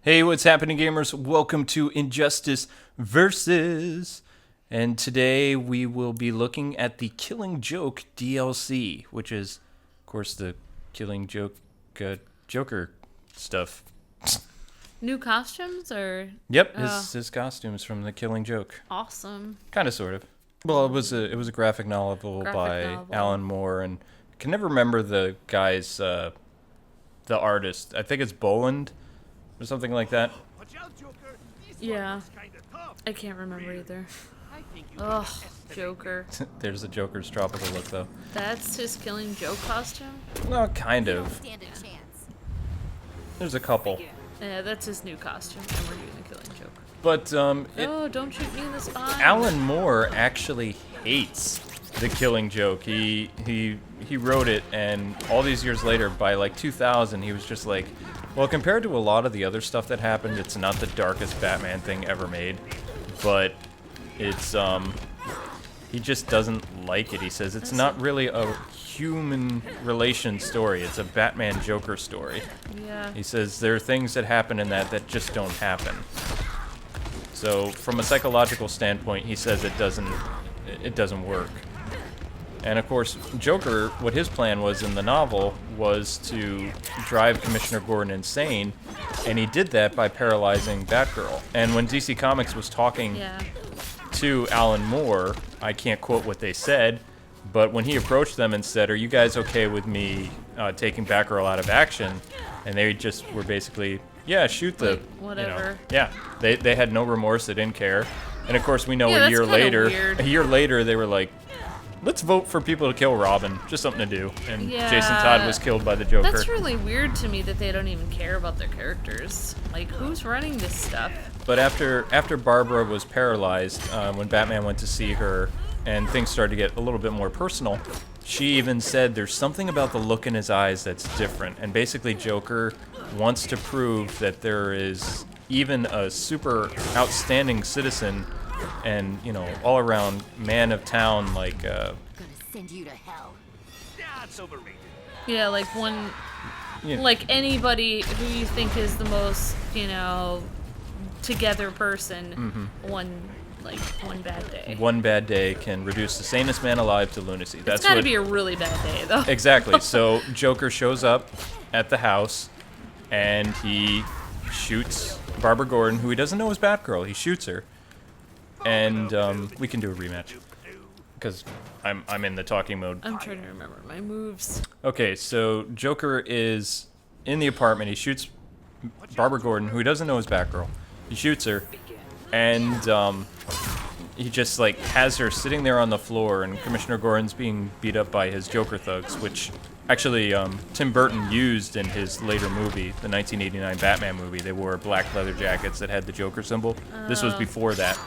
Hey, what's happening, gamers? Welcome to Injustice Versus. And today we will be looking at the Killing Joke DLC, which is, of course, the Killing Joke Joker stuff. New costumes or? Yep, his costumes from the Killing Joke. Awesome. Kind of, sort of. Well, it was a graphic novel by Alan Moore, and I can never remember the guy's the artist. I think it's Boland or something like that. Yeah. I can't remember either. Ugh, Joker. There's the Joker's tropical look, though. That's his Killing Joke costume? Well, kind of. There's a couple. Yeah, that's his new costume, and we're doing the Killing Joke. But, Oh, don't shoot me in the spine. Alan Moore actually hates the Killing Joke. He wrote it, and all these years later, by like 2000, he was just like, well, compared to a lot of the other stuff that happened, it's not the darkest Batman thing ever made, but it's, he just doesn't like it. He says it's not really a human relation story. It's a Batman-Joker story. Yeah. He says there are things that happen in that just don't happen. So, from a psychological standpoint, he says it doesn't work. And of course, Joker, what his plan was in the novel was to drive Commissioner Gordon insane, and he did that by paralyzing Batgirl. And when DC Comics was talking to Alan Moore, I can't quote what they said, but when he approached them and said, "Are you guys okay with me taking Batgirl out of action?" and they just were basically, "Yeah, shoot the..." Whatever. Yeah, they had no remorse, they didn't care. And of course, we know Yeah, a year weird. later, they were like, let's vote for people to kill Robin. Just something to do. And Yeah. Jason Todd was killed by the Joker. That's really weird to me that they don't even care about their characters. Like, who's running this stuff? But after Barbara was paralyzed, when Batman went to see her, and things started to get a little bit more personal, she even said there's something about the look in his eyes that's different. And basically, Joker wants to prove that there is even a super outstanding citizen and, you know, all around man of town, like, Gonna send you to hell. That's overrated. Yeah, like like anybody who you think is the most, together person, one bad day. One bad day can reduce the sanest man alive to lunacy. That's gotta be a really bad day, though. Exactly. So Joker shows up at the house, and he shoots Barbara Gordon, who he doesn't know is Batgirl. He shoots her, and we can do a rematch because I'm in the talking mode. I'm trying to remember my moves. Okay, so Joker is in the apartment. He shoots Barbara Gordon, who he doesn't know is Batgirl. He shoots her, and he just like has her sitting there on the floor, and Commissioner Gordon's being beat up by his Joker thugs, which actually Tim Burton used in his later movie, the 1989 Batman movie. They wore black leather jackets that had the Joker symbol. This was before that.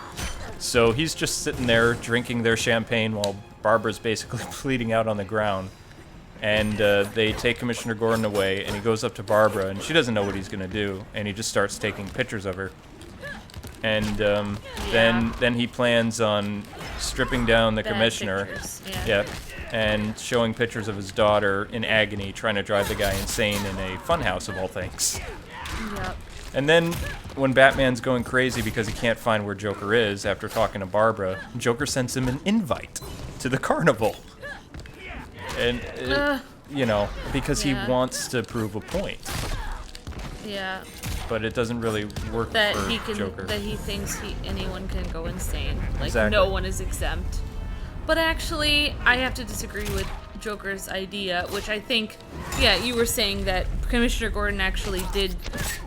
So he's just sitting there drinking their champagne while Barbara's basically bleeding out on the ground. And they take Commissioner Gordon away, and he goes up to Barbara, and she doesn't know what he's going to do, and he just starts taking pictures of her. And then he plans on stripping down the commissioner. Pictures. Yeah, and showing pictures of his daughter in agony, trying to drive the guy insane in a funhouse of all things. Yep. And then when Batman's going crazy because he can't find where Joker is after talking to Barbara, Joker sends him an invite to the carnival. And, because he wants to prove a point. Yeah. But it doesn't really work for Joker. That he thinks anyone can go insane. Like, Exactly. No one is exempt. But actually, I have to disagree with Joker's idea, which I think, you were saying that Commissioner Gordon actually did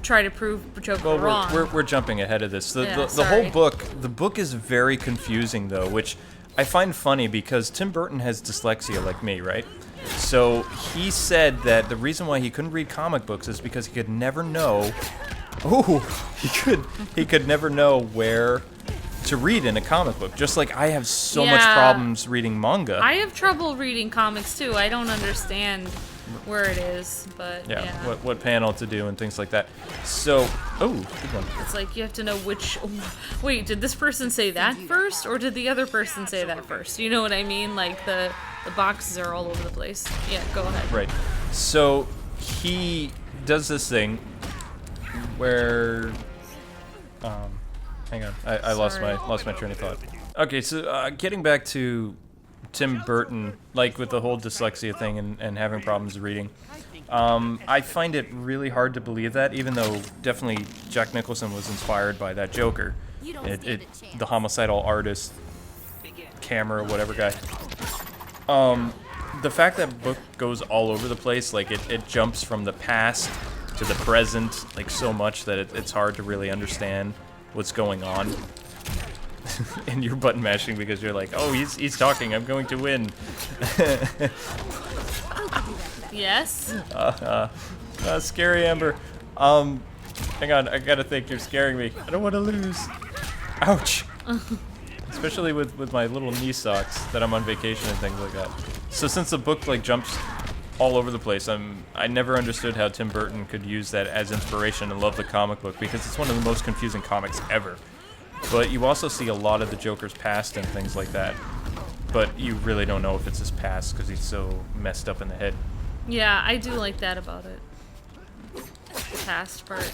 try to prove Joker wrong. We're jumping ahead of this. The whole sorry. the book is very confusing, though, which I find funny because Tim Burton has dyslexia like me, right? So he said that the reason why he couldn't read comic books is because he could never know. He could never know where to read in a comic book. Just like I have so much problems reading manga. I have trouble reading comics too. I don't understand where it is, but what panel to do and things like that. So, good one. It's like you have to know which. Wait, did this person say that first, or did the other person say that first? You know what I mean? Like the boxes are all over the place. Yeah, go ahead. Right. So he does this thing where hang on, I lost Sorry. my train of thought. Okay, so getting back to Tim Burton, like with the whole dyslexia thing and having problems reading, I find it really hard to believe that, even though definitely Jack Nicholson was inspired by that Joker, the homicidal artist, camera, whatever guy. The fact that book goes all over the place, like it jumps from the past to the present, like so much that it's hard to really understand what's going on. And you're button mashing because you're like, oh, he's talking, I'm going to win. Yes. Scary Amber. Hang on, I gotta think, you're scaring me. I don't want to lose. Ouch. Especially with my little knee socks that I'm on vacation and things like that. So since the book like jumps all over the place, I never understood how Tim Burton could use that as inspiration and love the comic book, because it's one of the most confusing comics ever. But you also see a lot of the Joker's past and things like that. But you really don't know if it's his past because he's so messed up in the head. Yeah, I do like that about it. The past part.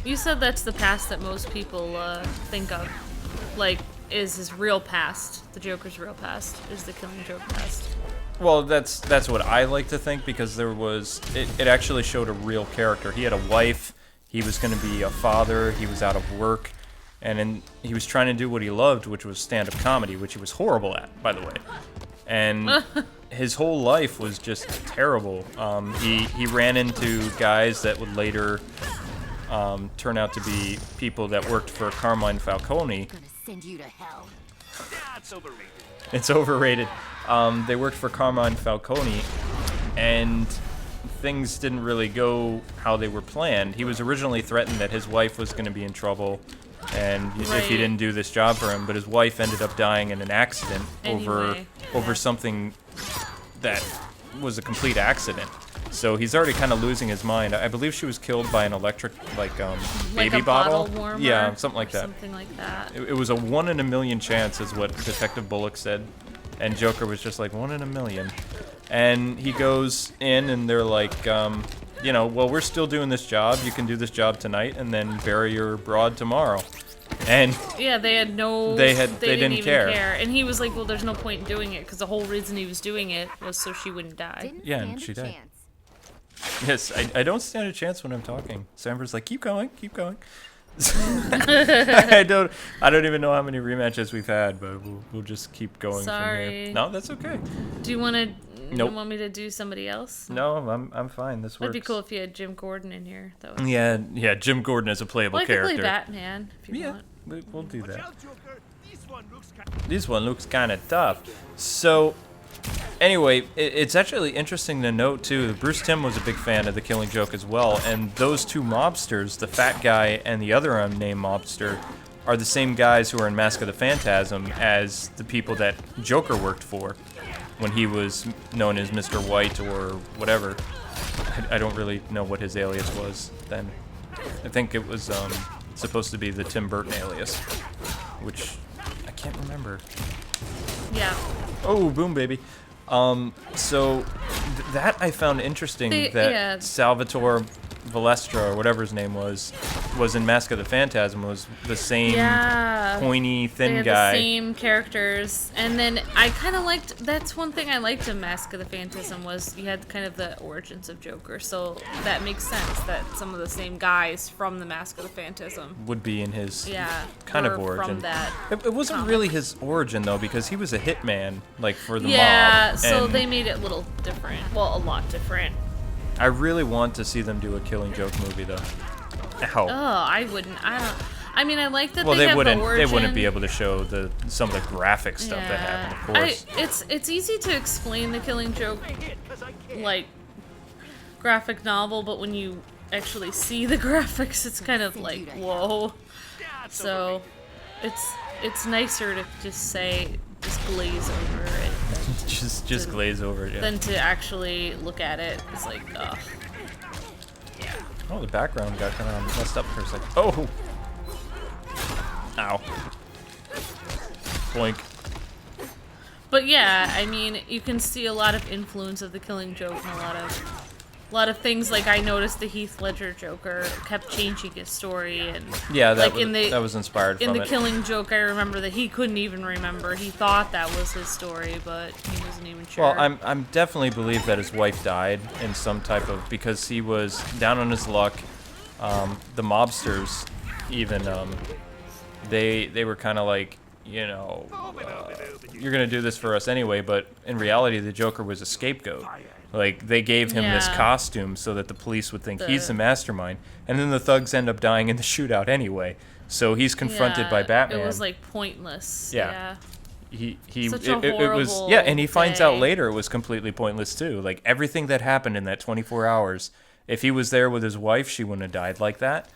You said that's the past that most people think of. Like, is his real past. The Joker's real past is the Killing Joke past. Well, that's what I like to think, because there was it actually showed a real character. He had a wife. He was going to be a father. He was out of work, and he was trying to do what he loved, which was stand-up comedy, which he was horrible at, by the way. And his whole life was just terrible. He ran into guys that would later turn out to be people that worked for Carmine Falcone. Gonna send you to hell. That's overrated. It's overrated. They worked for Carmine Falcone, and things didn't really go how they were planned. He was originally threatened that his wife was going to be in trouble, and if he didn't do this job for him, but his wife ended up dying in an accident over something that was a complete accident. So he's already kind of losing his mind. I believe she was killed by an electric, baby a bottle warmer, yeah, something like that. Something like that. It was a 1 in a million chance, is what Detective Bullock said, and Joker was just like 1 in a million. And he goes in, and they're like, well, we're still doing this job. You can do this job tonight, and then bury your broad tomorrow. And yeah, they had no. They didn't didn't even care. And he was like, "Well, there's no point in doing it because the whole reason he was doing it was so she wouldn't die." Didn't Yeah, stand and she a died. chance. Yes, I don't stand a chance when I'm talking. So Amber's like, keep going, keep going. I don't even know how many rematches we've had, but we'll just keep going from Sorry. here. No, that's okay. Do you want to? Nope. You want me to do somebody else? No, I'm fine. This works. That'd be cool if you had Jim Gordon in here. That would. Yeah, Jim Gordon as a playable Well, I could character. play Batman if you Yeah, want. we'll do that. Well, Joker, this one looks This one looks kind of tough. So, anyway, it's actually interesting to note, too, Bruce Timm was a big fan of The Killing Joke as well, and those two mobsters, the fat guy and the other unnamed mobster, are the same guys who are in Mask of the Phantasm as the people that Joker worked for when he was known as Mr. White or whatever. I don't really know what his alias was then. I think it was supposed to be the Tim Burton alias, which I can't remember. Yeah. Oh, boom, baby. So that I found interesting, that yeah. Salvatore Valestra, or whatever his name was in Mask of the Phantasm, was the same Yeah. pointy, They thin had guy. the same characters, and then I kind of liked. That's one thing I liked in Mask of the Phantasm was you had kind of the origins of Joker, so that makes sense that some of the same guys from the Mask of the Phantasm, Would be in his were of origin. from that. It wasn't comic. really his origin, though, because he was a hitman, like, for the Yeah, mob. so and they made it a little different. Well, a lot different. I really want to see them do a Killing Joke movie, though. Ow. Oh, I wouldn't. I don't. I mean, I like that Well, they have the origin. They wouldn't be able to show some of the graphic stuff that happened, of course. It's easy to explain the Killing Joke like graphic novel, but when you actually see the graphics, it's kind of like whoa. So, it's nicer to just glaze over it just glaze over it, yeah. than to actually look at it. It's like, ugh. Oh, the background got kind of messed up for a second. Oh! Ow. Boink. But yeah, I mean, you can see a lot of influence of the Killing Joke in a lot of A lot of things, like I noticed the Heath Ledger Joker kept changing his story, and Yeah, that, like that was inspired in from the it. Killing Joke, I remember that he couldn't even remember. He thought that was his story, but he wasn't even sure. Well, I'm definitely believe that his wife died in some type of, because he was down on his luck. The mobsters, even they were kind of like, you know, you're gonna do this for us anyway. But in reality, the Joker was a scapegoat. Like, they gave him this Yeah. costume so that the police would think he's the mastermind, and then the thugs end up dying in the shootout anyway. So he's confronted by Batman. It was like pointless. Yeah. He Such a it was, horrible yeah, and he finds out day. later it was completely pointless too. Like, everything that happened in that 24 hours, if he was there with his wife, she wouldn't have died like that.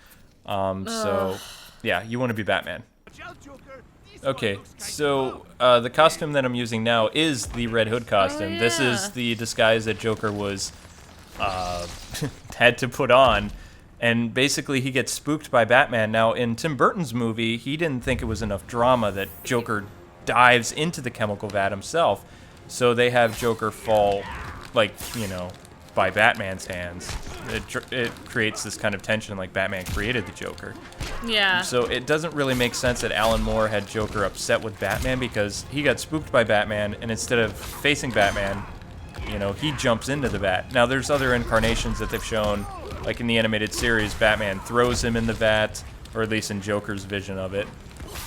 So yeah, you want to be Batman. Watch out, Joker. This Okay, one looks so the costume that I'm using now is the Red Hood costume. This yeah. is the disguise that Joker was had to put on, and basically he gets spooked by Batman. Now, in Tim Burton's movie, he didn't think it was enough drama that Joker dives into the chemical vat himself, so they have Joker fall, like, you know, by Batman's hands. It creates this kind of tension, like Batman created the Joker. Yeah. So it doesn't really make sense that Alan Moore had Joker upset with Batman, because he got spooked by Batman, and instead of facing Batman, you know, he jumps into the vat. Now, there's other incarnations that they've shown, like in the animated series, Batman throws him in the vat, or at least in Joker's vision of it.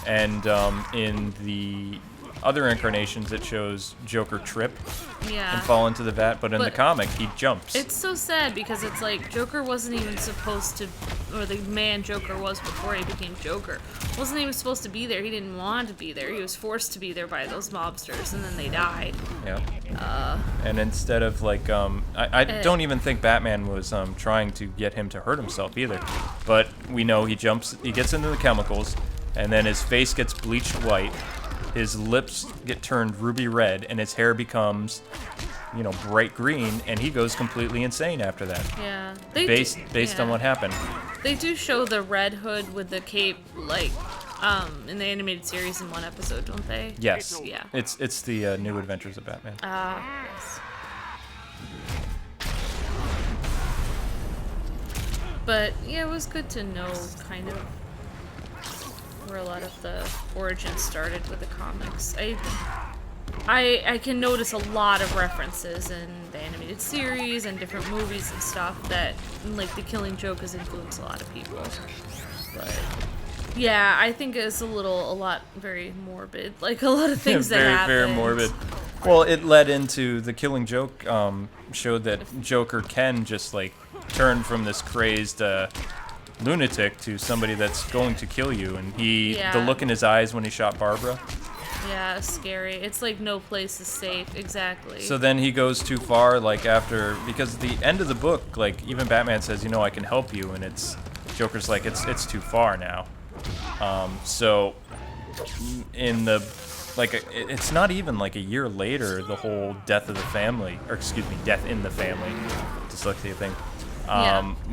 And in the other incarnations, it shows Joker trip Yeah. and fall into the vat, but in the But comic, he jumps. It's so sad because it's like Joker wasn't even supposed to, or the man Joker was before he became Joker, wasn't even supposed to be there. He didn't want to be there. He was forced to be there by those mobsters, and then they died. Yeah. And instead of like, I don't even think Batman was trying to get him to hurt himself either. But we know he gets into the chemicals, and then his face gets bleached white, his lips get turned ruby red, and his hair becomes, you know, bright green, and he goes completely insane after that. Yeah. Based on what happened. They do show the Red Hood with the cape, like, in the animated series in one episode, don't they? Yes. Yeah. It's the New Adventures of Batman. Yes. But yeah, it was good to know kind of where a lot of the origin started with the comics. I can notice a lot of references in the animated series and different movies and stuff that, like, the Killing Joke has influenced a lot of people. But yeah, I think it's a lot very morbid. Like, a lot of things that happened. Very morbid. Well, it led into the Killing Joke, showed that Joker can just, like, turn from this crazed lunatic to somebody that's going to kill you. And the look in his eyes when he shot Barbara. Yeah, scary. It's like no place is safe. Exactly. So then he goes too far, like, because at the end of the book, like, even Batman says, you know, I can help you, and Joker's like, it's too far now. So in the, like, it's not even like a year later, the whole death in the family, dyslexia thing,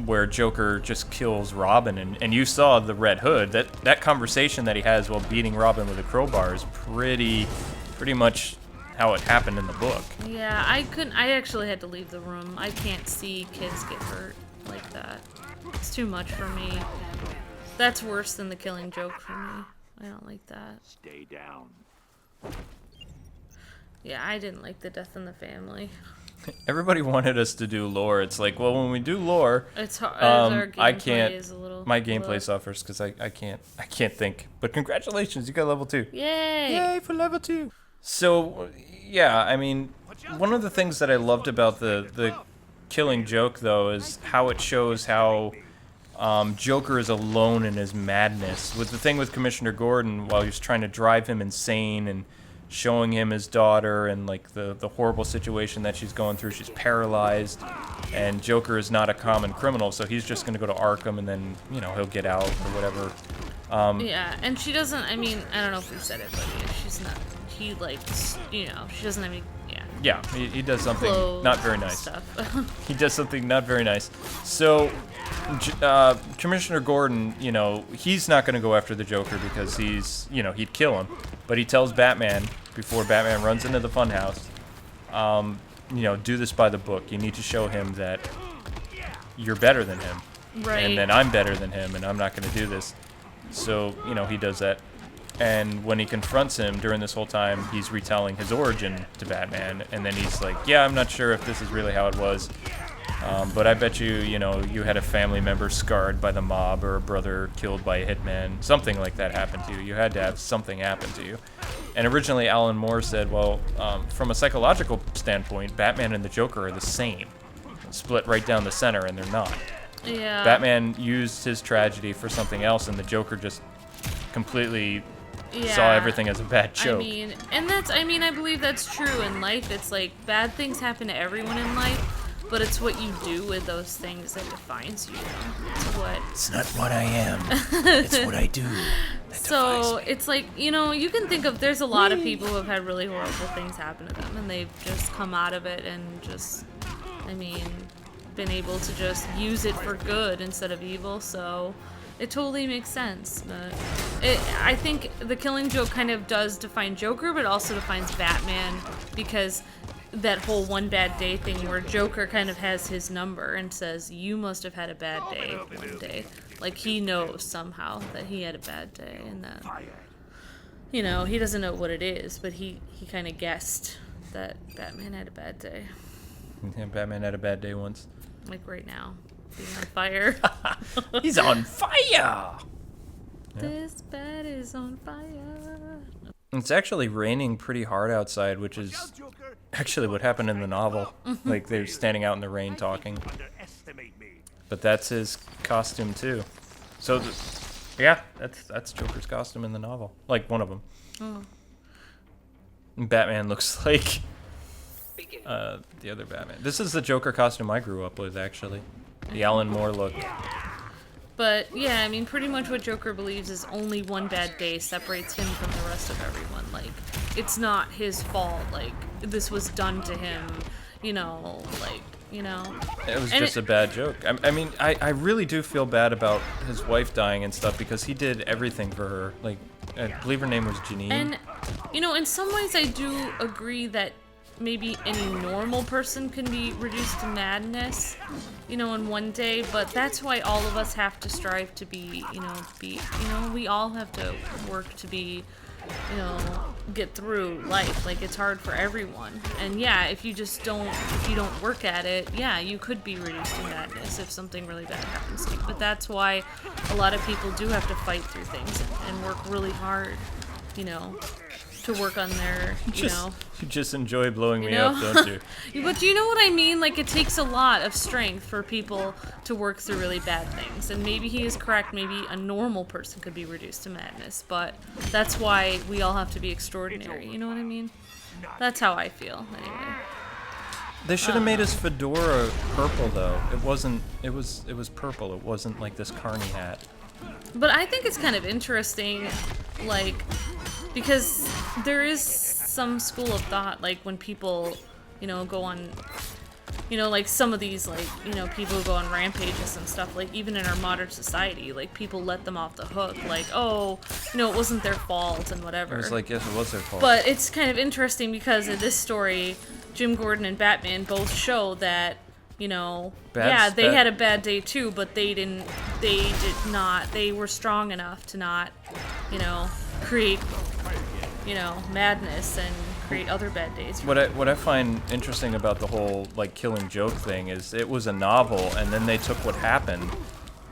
where Joker just kills Robin, and you saw the Red Hood. That conversation that he has while beating Robin with a crowbar is pretty much how it happened in the book. Yeah, I actually had to leave the room. I can't see kids get hurt like that. It's too much for me. That's worse than the Killing Joke for me. I don't like that. Stay down. Yeah, I didn't like the death in the family. Everybody wanted us to do lore. It's like, well, when we do lore, It's hard. Our gameplay I can't. Is a little My gameplay low. suffers because I can't think. But congratulations, you got level 2. Yay! Yay for level 2. So yeah, I mean, one of the things that I loved about the Killing Joke, though, is how it shows how Joker is alone in his madness. With the thing with Commissioner Gordon, while he's trying to drive him insane and showing him his daughter and, like, the horrible situation that she's going through. She's paralyzed, and Joker is not a common criminal, so he's just going to go to Arkham, and then, you know, he'll get out or whatever. Yeah, and she doesn't. I mean, I don't know if we said it, but yeah, she's not. He, like, you know, she doesn't have any. Yeah. Yeah, he does something Clothes not very nice. Stuff. He does something not very nice. So, Commissioner Gordon, you know, he's not going to go after the Joker because he's, you know, he'd kill him. But he tells Batman, before Batman runs into the funhouse, you know, do this by the book. You need to show him that you're better than him. Right. And then I'm better than him, and I'm not going to do this. So, you know, he does that. And when he confronts him during this whole time, he's retelling his origin to Batman. And then he's like, yeah, I'm not sure if this is really how it was. But I bet you, you know, you had a family member scarred by the mob or a brother killed by a hitman. Something like that happened to you. You had to have something happen to you. And originally Alan Moore said, well, from a psychological standpoint, Batman and the Joker are the same. Split right down the center, and they're not. Yeah. Batman used his tragedy for something else, and the Joker just completely saw Yeah. everything as a bad joke. I believe that's true in life. It's like bad things happen to everyone in life, but it's what you do with those things that defines you. It's what. It's not what I am. It's what I do. So it's like, you know, you can think of, there's a lot of people who have had really horrible things happen to them, and they've just come out of it and just, been able to just use it for good instead of evil. So it totally makes sense. But I think the Killing Joke kind of does define Joker, but also defines Batman, because that whole one bad day thing where Joker kind of has his number and says, you must have had a bad day one day. Like, he knows somehow that he had a bad day, and that, you know, he doesn't know what it is, but he kind of guessed that Batman had a bad day. Yeah, Batman had a bad day once. Like right now, being on fire. He's on fire! This bat is on fire. It's actually raining pretty hard outside, which is actually what happened in the novel. Like, they're standing out in the rain talking. Underestimate me. But that's his costume, too. So, yeah, that's Joker's costume in the novel. Like, one of them. Oh. Batman looks like the other Batman. This is the Joker costume I grew up with, actually. The Alan Moore look. But yeah, pretty much what Joker believes is only one bad day separates him from the rest of everyone. Like, it's not his fault. Like, this was done to him, you know, like, you know. It was just a bad joke. I really do feel bad about his wife dying and stuff, because he did everything for her. Like, I believe her name was Janine. And, you know, in some ways I do agree that maybe any normal person can be reduced to madness, you know, in one day, but that's why all of us have to strive to be, we all have to work to be, you know, get through life. Like, it's hard for everyone. And yeah, if you don't work at it, yeah, you could be reduced to madness if something really bad happens to you. But that's why a lot of people do have to fight through things and work really hard, you know, to work on their, you know. You just enjoy blowing me know? up, don't you? But do you know what I mean? Like, it takes a lot of strength for people to work through really bad things. And maybe he is correct. Maybe a normal person could be reduced to madness. But that's why we all have to be extraordinary. You know what I mean? That's how I feel, anyway. They should have made his fedora purple, though. It wasn't. It was purple. It wasn't like this carny hat. But I think it's kind of interesting, like, because there is some school of thought, like, when people, you know, go on, you know, like, some of these, like, you know, people who go on rampages and stuff, like, even in our modern society, like, people let them off the hook, like, oh, you know, it wasn't their fault and whatever. It was like, yes, it was their fault. But it's kind of interesting because in this story, Jim Gordon and Batman both show that, you know, they had a bad day too, but they did not, they were strong enough to not, you know, create, you know, madness and create other bad days. What I find interesting about the whole, like, Killing Joke thing is it was a novel, and then they took what happened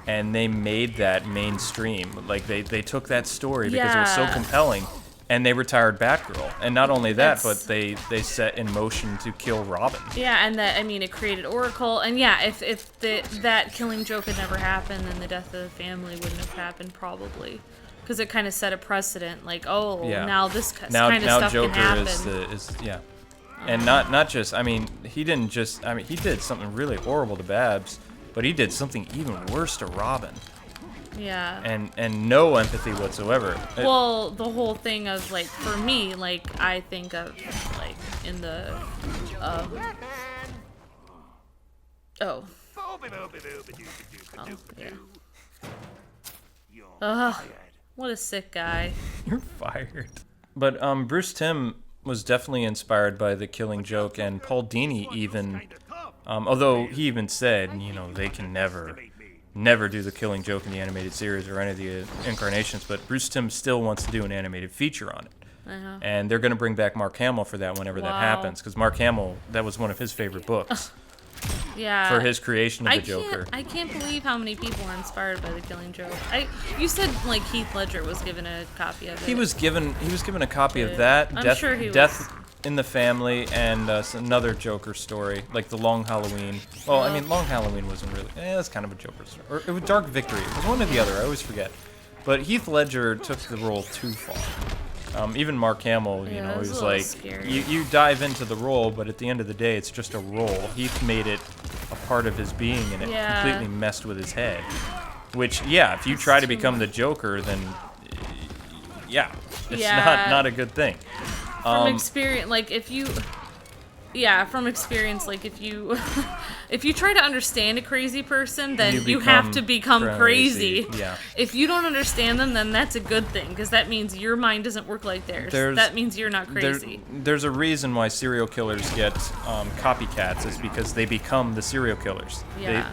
and they made that mainstream. Like, they took that story because it was so compelling, and they retired Batgirl. And not only that, but they set in motion to kill Robin. Yeah, and that, I mean, it created Oracle. And yeah, if that Killing Joke had never happened, then the death of the family wouldn't have happened, probably. Because it kind of set a precedent, like, oh, now this kind of stuff Joker can happen. is and not just, I mean, he didn't just, I mean, he did something really horrible to Babs, but he did something even worse to Robin. Yeah. And no empathy whatsoever. Well, the whole thing of, like, for me, like, I think of, like, in the, yeah. What a sick guy. You're fired. But Bruce Timm was definitely inspired by the Killing Joke, and Paul Dini even Although he even said, you know, they can never do the Killing Joke in the animated series or any of the incarnations, but Bruce Timm still wants to do an animated feature on it. And they're going to bring back Mark Hamill for that whenever that happens, because Mark Hamill, that was one of his favorite books Yeah. for his creation of the Joker. I can't believe how many people are inspired by the Killing Joke. You said like Heath Ledger was given a copy of it. He was given a copy of that, I'm sure he Death in the Family, and another Joker story, like the Long Halloween. Well, I mean, Long Halloween wasn't really. That's kind of a Joker story. Or it was Dark Victory. It was one or the other. I always forget. But Heath Ledger took the role too far. Even Mark Hamill, you know, it was he was a little like, scary. you dive into the role, but at the end of the day, it's just a role. Heath made it a part of his being, and it completely messed with his head. Which, yeah, if you try to become the Joker, then, it's not a good thing. From experience, like if you if you try to understand a crazy person, then you have to become crazy. Yeah. If you don't understand them, then that's a good thing, because that means your mind doesn't work like theirs. That means you're not crazy. There's a reason why serial killers get copycats, is because they become the serial killers. Yeah.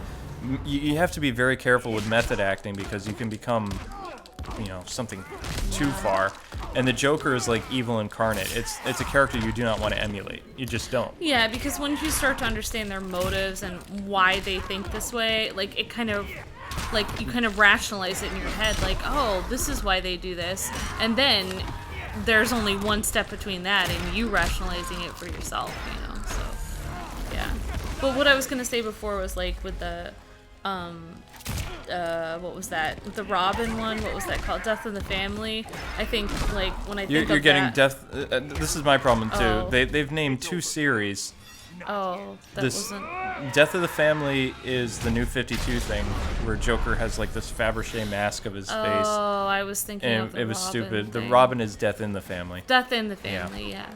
You have to be very careful with method acting, because you can become, you know, something too far. And the Joker is like evil incarnate. It's a character you do not want to emulate. You just don't. Yeah, because once you start to understand their motives and why they think this way, like it kind of, like you kind of rationalize it in your head, like, oh, this is why they do this, and then there's only one step between that and you rationalizing it for yourself, you know. So yeah. But what I was gonna say before was like with the what was that? The Robin one, what was that called? Death in the Family. I think, like, when I think you're of getting that, Death. This is my problem too. Oh. They've named two series. oh, that wasn't. Death of the Family is the New 52 thing, where Joker has like this Fabergé mask of his face. Oh, I was thinking of And the it was Robin stupid. The thing. Robin is Death in the Family. Death in the Family, yeah.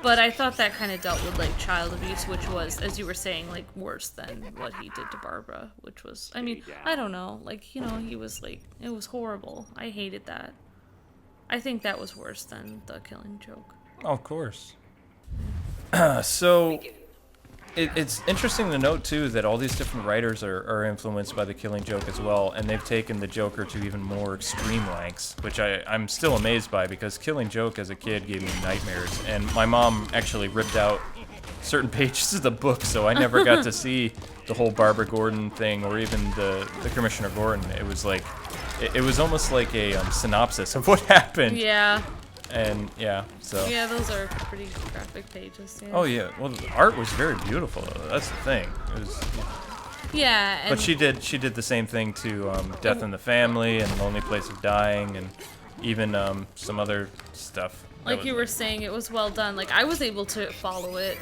But I thought that kind of dealt with like child abuse, which was, as you were saying, like worse than what he did to Barbara, which was, I mean, I don't know, like, you know, he was like, it was horrible. I hated that. I think that was worse than the Killing Joke. Oh, of course. So, it's interesting to note, too, that all these different writers are influenced by the Killing Joke as well, and they've taken the Joker to even more extreme lengths, which I'm still amazed by, because Killing Joke as a kid gave me nightmares, and my mom actually ripped out certain pages of the book, so I never got to see the whole Barbara Gordon thing, or even the Commissioner Gordon. It was like, it was almost like a synopsis of what happened. Yeah. And so. Yeah, those are pretty graphic pages. Yeah. Oh yeah, well the art was very beautiful though. That's the thing. It was, Yeah, and but she did the same thing to Death in the Family and Lonely Place of Dying, and even some other stuff. like you were saying, it was well done. Like I was able to follow it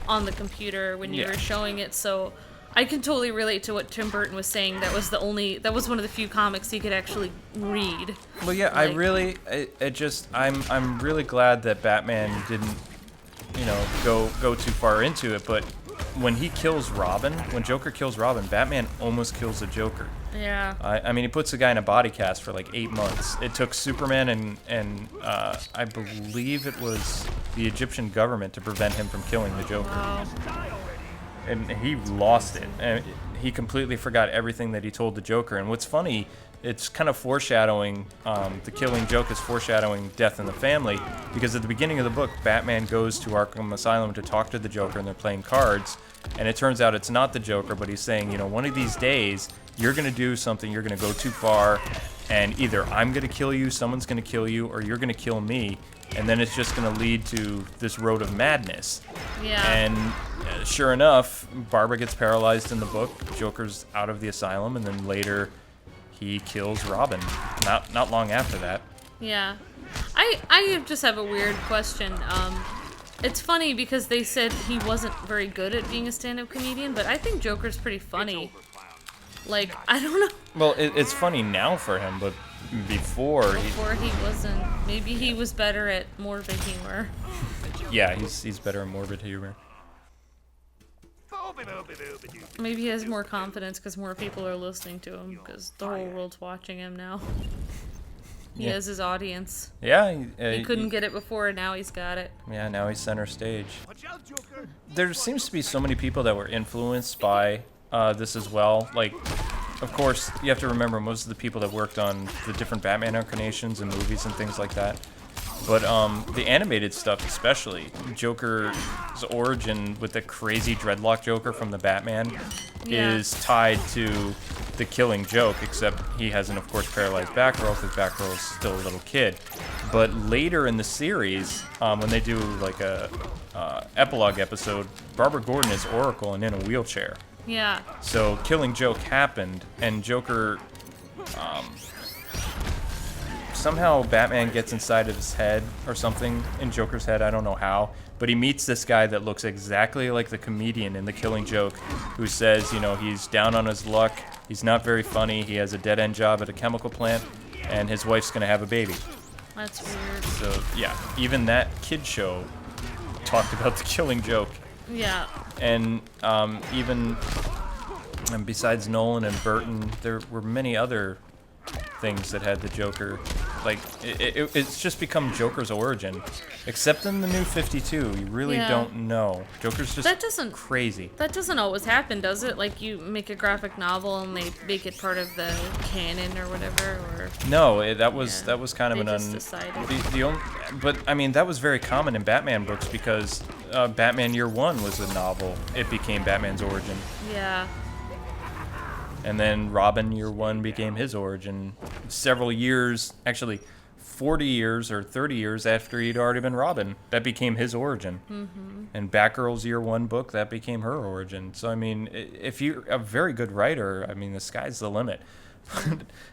on the computer when you were showing it, so I can totally relate to what Tim Burton was saying. That was one of the few comics he could actually read. Well, yeah, I'm really glad that Batman didn't, you know, go too far into it. But when he kills Robin, when Joker kills Robin, Batman almost kills the Joker. Yeah. I mean, he puts the guy in a body cast for like 8 months. It took Superman and I believe it was the Egyptian government to prevent him from killing the Joker. Wow. And he lost it. And he completely forgot everything that he told the Joker. And what's funny, it's kind of foreshadowing, the Killing Joke is foreshadowing Death in the Family, because at the beginning of the book, Batman goes to Arkham Asylum to talk to the Joker, and they're playing cards. And it turns out it's not the Joker, but he's saying, you know, one of these days, you're going to do something, you're going to go too far, and either I'm going to kill you, someone's going to kill you, or you're going to kill me. And then it's just going to lead to this road of madness. Yeah. And sure enough, Barbara gets paralyzed in the book. Joker's out of the asylum, and then later he kills Robin. Not long after that. Yeah. I just have a weird question. It's funny because they said he wasn't very good at being a stand-up comedian, but I think Joker's pretty funny. Like, I don't know. Well, it's funny now for him, but before he wasn't. Maybe he was better at morbid humor. Yeah, he's better at morbid humor. Maybe he has more confidence because more people are listening to him because the whole world's watching him now. He has his audience. Yeah, He couldn't get it before, and now he's got it. Yeah, now he's center stage. Watch out, Joker. There seems to be so many people that were influenced by this as well. Like, of course, you have to remember most of the people that worked on the different Batman incarnations and movies and things like that. But the animated stuff, especially Joker's origin with the crazy dreadlock Joker from the Batman, is tied to the Killing Joke. Except he hasn't, of course, paralyzed Batgirl because Batgirl's still a little kid. But later in the series, when they do like a epilogue episode, Barbara Gordon is Oracle and in a wheelchair. Yeah. So Killing Joke happened, and Joker. Somehow Batman gets inside of his head or something in Joker's head, I don't know how, but he meets this guy that looks exactly like the comedian in The Killing Joke, who says, you know, he's down on his luck, he's not very funny, he has a dead-end job at a chemical plant, and his wife's gonna have a baby. That's weird. So, yeah, even that kid show talked about The Killing Joke. Yeah. And and besides Nolan and Burton, there were many other things that had the Joker. Like, it's just become Joker's origin. Except in the new 52, you really don't know. Joker's just crazy. That doesn't always happen, does it? Like, you make a graphic novel and they make it part of the canon or whatever, or... No, that was kind of they an just decided. the only, but I mean that was very common in Batman books because Batman Year One was a novel. It became Batman's origin. Yeah. And then Robin Year One became his origin several years, actually 40 years or 30 years after he'd already been Robin. That became his origin. Mm-hmm. And Batgirl's Year One book, that became her origin. So, I mean, if you're a very good writer, I mean, the sky's the limit.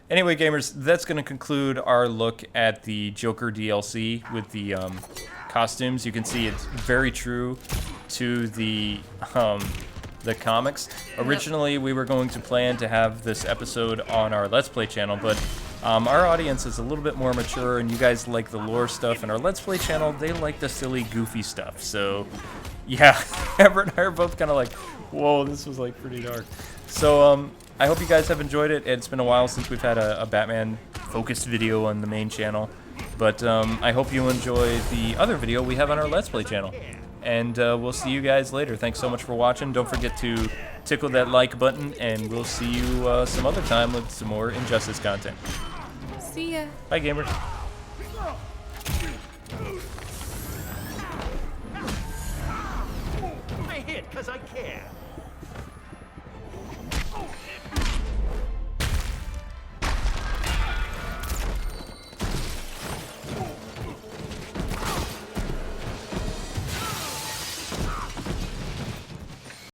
Anyway, gamers, that's going to conclude our look at the Joker DLC with the costumes. You can see it's very true to the comics. Originally, we were going to plan to have this episode on our Let's Play channel, but our audience is a little bit more mature, and you guys like the lore stuff, and our Let's Play channel, they like the silly, goofy stuff. So, yeah, Everett and I are both kind of like, whoa, this was like pretty dark. So, I hope you guys have enjoyed it. It's been a while since we've had a Batman-focused video on the main channel, but I hope you enjoy the other video we have on our Let's Play channel. And we'll see you guys later. Thanks so much for watching. Don't forget to tickle that like button, and we'll see you some other time with some more Injustice content. See ya. Bye, gamers. I hit because I care.